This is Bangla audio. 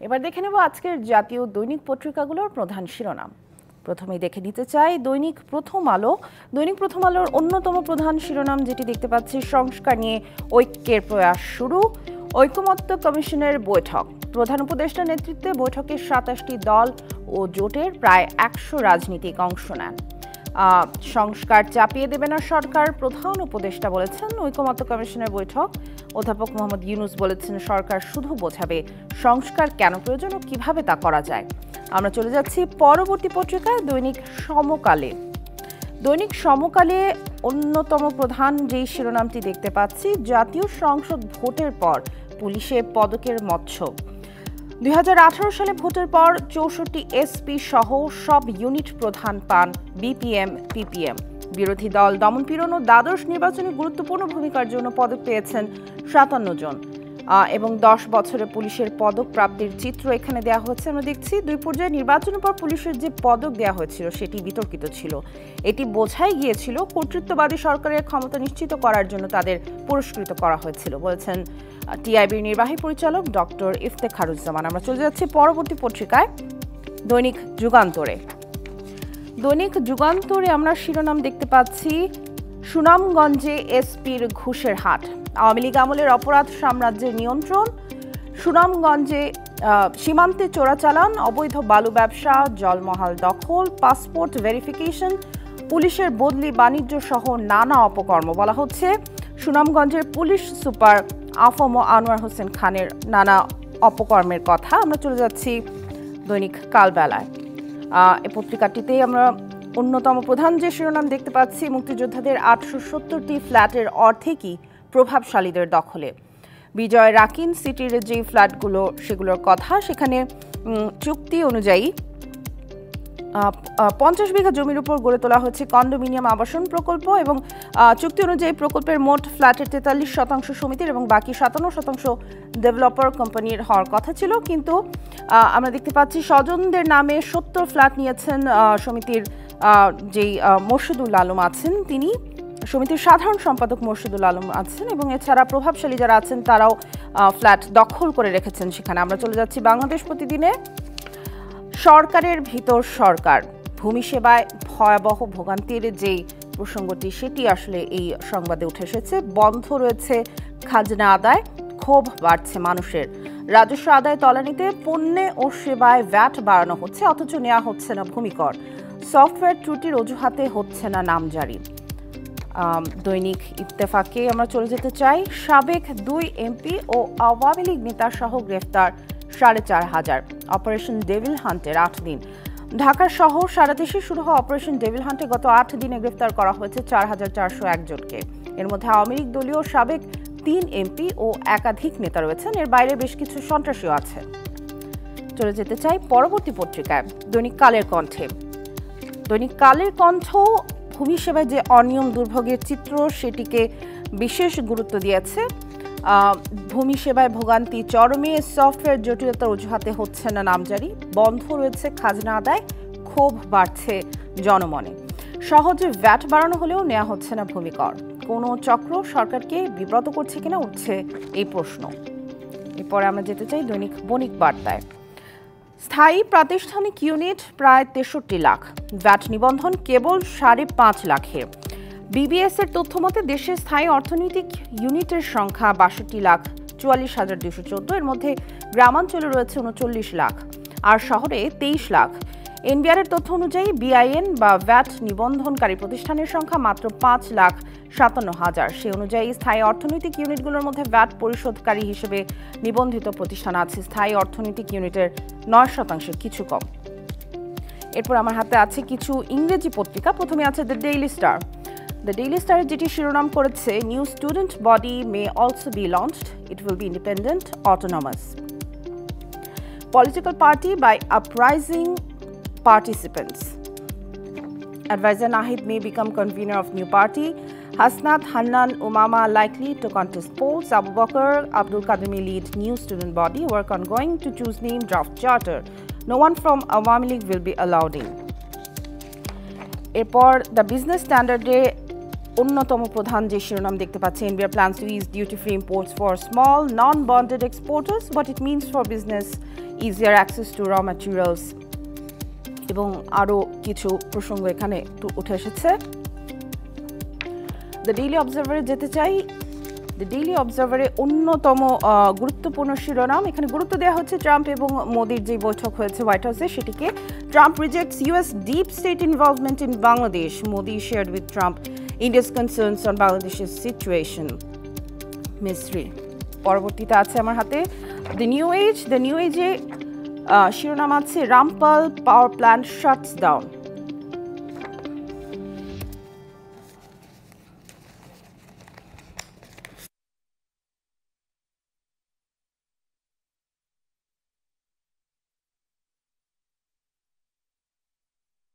এবার দেখে নেব আজকের জাতীয় দৈনিক পত্রিকাগুলোর প্রধান শিরোনাম। প্রথমেই দেখে নিতে চাই দৈনিক প্রথম আলো। দৈনিক প্রথম আলোর অন্যতম প্রধান শিরোনাম যেটি দেখতে পাচ্ছি, সংস্কার নিয়ে ঐক্যের প্রয়াস শুরু, ঐকমত্য কমিশনের বৈঠক। প্রধান উপদেষ্টার নেতৃত্বে বৈঠকে ২৭টি দল ও জোটের প্রায় ১০০ রাজনীতিক অংশ নেন। সংস্কার চাপিয়ে দেবে না সরকার, প্রধান উপদেষ্টা বলেছেন। ঐকমত্য কমিশনের বৈঠক, অধ্যাপক মোহাম্মদ ইউনূস বলেছেন সরকার শুধু বোঝাবে সংস্কার কেন প্রয়োজন ও কিভাবে তা করা যায়। আমরা চলে যাচ্ছি পরবর্তী পত্রিকায় দৈনিক সমকালে। দৈনিক সমকালে অন্যতম প্রধান যেই শিরোনামটি দেখতে পাচ্ছি, জাতীয় সংসদ ভোটের পর পুলিশে পদকের মৎস্য। ২০১৮ সালে ভোটের পর ৬৪ এসপি সহ সব ইউনিট প্রধান পান বিপিএম পিপিএম। বিরোধী দল দমনপীড়ন ও দ্বাদশ নির্বাচনে গুরুত্বপূর্ণ ভূমিকার জন্য পদক পেয়েছেন ৫৭ জন এবং ১০ বছরে পুলিশের পদক প্রাপ্তির চিত্র এখানে দেওয়া হয়েছে। আমরা দেখছি দুই পর্যায়ে নির্বাচনের পর পুলিশের যে পদক দেওয়া হয়েছিল সেটি বিতর্কিত ছিল। এটি বোঝাই গিয়েছিল কর্তৃত্ববাদী সরকারের ক্ষমতা নিশ্চিত করার জন্য তাদের পুরস্কৃত করা হয়েছিল, বলেছেন টিআইবির নির্বাহী পরিচালক ডক্টর ইফতেখারুজ্জামান। আমরা চলে যাচ্ছি পরবর্তী পত্রিকায় দৈনিক যুগান্তরে। দৈনিক যুগান্তরে আমরা শিরোনাম দেখতে পাচ্ছি, সুনামগঞ্জে এসপির ঘুষের হাট, আওয়ামী লীগ আমলের অপরাধ সাম্রাজ্যের নিয়ন্ত্রণ। সুনামগঞ্জে সীমান্তে চোরাচালান, অবৈধ বালু ব্যবসা, জলমহাল দখল, পাসপোর্ট ভেরিফিকেশন, পুলিশের বদলি, বাণিজ্য সহ নানা অপকর্ম। বলা হচ্ছে সুনামগঞ্জের পুলিশ সুপার আফম আনোয়ার হোসেন খানের নানা অপকর্মের কথা। আমরা চলে যাচ্ছি দৈনিক কালবেলায়। এই পত্রিকাটিতে আমরা অন্যতম প্রধান যে শিরোনাম দেখতে পাচ্ছি, মুক্তিযোদ্ধাদের ৮৭০টি ফ্ল্যাটের অর্ধেকই প্রভাবশালীদের দখলে। বিজয় রাকিন সিটির যে ফ্ল্যাটগুলো সেগুলোর কথা, সেখানে চুক্তি অনুযায়ী ৫০ বিঘা জমির উপর গড়ে তোলা হচ্ছে কন্ডোমিনিয়াম আবাসন প্রকল্প এবং চুক্তি অনুযায়ী প্রকল্পের মোট ফ্ল্যাটের ৪৩% সমিতির এবং বাকি ৫৭% ডেভেলপার কোম্পানির হওয়ার কথা ছিল। কিন্তু আমরা দেখতে পাচ্ছি স্বজনদের নামে ৭০ ফ্ল্যাট নিয়েছেন সমিতির যেই মোর্শেদুল আলম আছেন, তিনি সমিতির সাধারণ সম্পাদক মোর্শেদুল আলম আছেন এবং এছাড়া প্রভাবশালী যারা আছেন তারাও ফ্ল্যাট দখল করে রেখেছেন সেখানে। আমরা চলে যাচ্ছি বাংলাদেশ প্রতিদিনে। সরকারের ভিতর সরকার, ভূমি সেবায় ভয়াবহ ভোগান্তির যেই প্রসঙ্গটি সেটি আসলে এই সংবাদে উঠে এসেছে। বন্ধ রয়েছে খাজনা আদায়, ক্ষোভ বাড়ছে মানুষের। রাজস্ব আদায় তলানিতে, পণ্যে ও সেবায় ভ্যাট বাড়ানো হচ্ছে অথচ নেওয়া হচ্ছে না ভূমিকর। সফটওয়্যার ত্রুটির অজুহাতে হচ্ছে না নামজারি। দৈনিক ইত্তেফাকে আমরা চলে যেতে চাই। সাবেক ২ এমপি ও আওয়ামী লীগ নেতা সহ গ্রেফতার ৪৫০০। অপারেশন ডেভিল হান্টের ৮ দিন। ঢাকা সহ সারা দেশে শুরু হওয়া অপারেশন ডেভিল হান্টে গত ৮ দিনে গ্রেফতার করা হয়েছে ৪৪০১ জনকে। এর মধ্যে আওয়ামী লীগ দলীয় সাবেক ৩ এমপি ও একাধিক নেতা রয়েছেন। এর বাইরে বেশ কিছু সন্ত্রাসীও আছে। চলে যেতে চাই পরবর্তী পত্রিকায় দৈনিক কালের কণ্ঠে। দৈনিক কালের কণ্ঠ ভূমি সেবায় যে অনিয়ম দুর্ভোগের চিত্র সেটিকে বিশেষ গুরুত্ব দিয়েছে। ভূমি সেবায় ভোগান্তি চরমে, সফটওয়্যার জটিলতার অজুহাতে হচ্ছে না নামজারি, বন্ধ রয়েছে খাজনা আদায়, ক্ষোভ বাড়ছে জনমনে। সহজে ভ্যাট বাড়ানো হলেও নেওয়া হচ্ছে না ভূমিকর। কোনো চক্র সরকারকে বিব্রত করছে কিনা উঠছে এই প্রশ্ন। এরপরে আমরা যেতে চাই দৈনিক বণিক বার্তায়। স্থায়ী প্রাতিষ্ঠানিক ইউনিট প্রায় ৬৩ লাখ, ভ্যাট নিবন্ধন কেবল ৫.৫ লাখে। বিবিএস এর তথ্য মতে দেশে স্থায়ী অর্থনৈতিক ইউনিটের সংখ্যা ৬২,৪২১৪। এর মধ্যে গ্রামাঞ্চলে রয়েছে ৩৯ লাখ আর শহরে ২৩ লাখ। এনবিআর এর তথ্য অনুযায়ী বিআইএন বা ভ্যাট নিবন্ধনকারী প্রতিষ্ঠানের সংখ্যা মাত্র ৫,৫৭,০০০। সে অনুযায়ী স্থায়ী অর্থনৈতিক ইউনিটগুলোর মধ্যে ভ্যাট পরিশোধকারী হিসেবে নিবন্ধিত প্রতিষ্ঠান আছে স্থায়ী অর্থনৈতিক ইউনিটের ৯% কিছু কম। এরপর আমার হাতে আছে কিছু ইংরেজি পত্রিকা। প্রথমে আছে the Daily Star. The Daily Star যেটি শিরোনাম করেছে, new student body may also be launched, it will be independent autonomous. Political party by uprising participants. Advisor Nahid may become convener of new party. Hasnat, Hannan, Umama likely to contest polls. Abu Bakr, Abdul Qadir may lead new student body. Work ongoing to choose name, draft charter. No one from Awami League will be allowed in. এরপর দ্য বিজনেস স্ট্যান্ডার্ডে অন্যতম প্রধান যে শিরোনাম দেখতে পাচ্ছি, India plans to ease duty-free imports for small non-bonded exporters, what it means for business, easier access to raw materials এবং আরও কিছু প্রসঙ্গ এখানে উঠে এসেছে। দ্য ডেইলি অবজারভারে যেতে চাই। দ্য ডেইলি অবজারভারে অন্যতম গুরুত্বপূর্ণ শিরোনাম, এখানে গুরুত্ব দেওয়া হচ্ছে ট্রাম্প এবং মোদির যে বৈঠক হয়েছে হোয়াইট হাউসে সেটিকে। Trump rejects US deep state involvement in Bangladesh, Modi shared with Trump India's concerns on বাংলাদেশের সিচুয়েশন। মিস্ত্রি পরবর্তীতে আছে আমার হাতে the New Age. The New এজে শিরোনাম আছে Rampal power plant shuts down.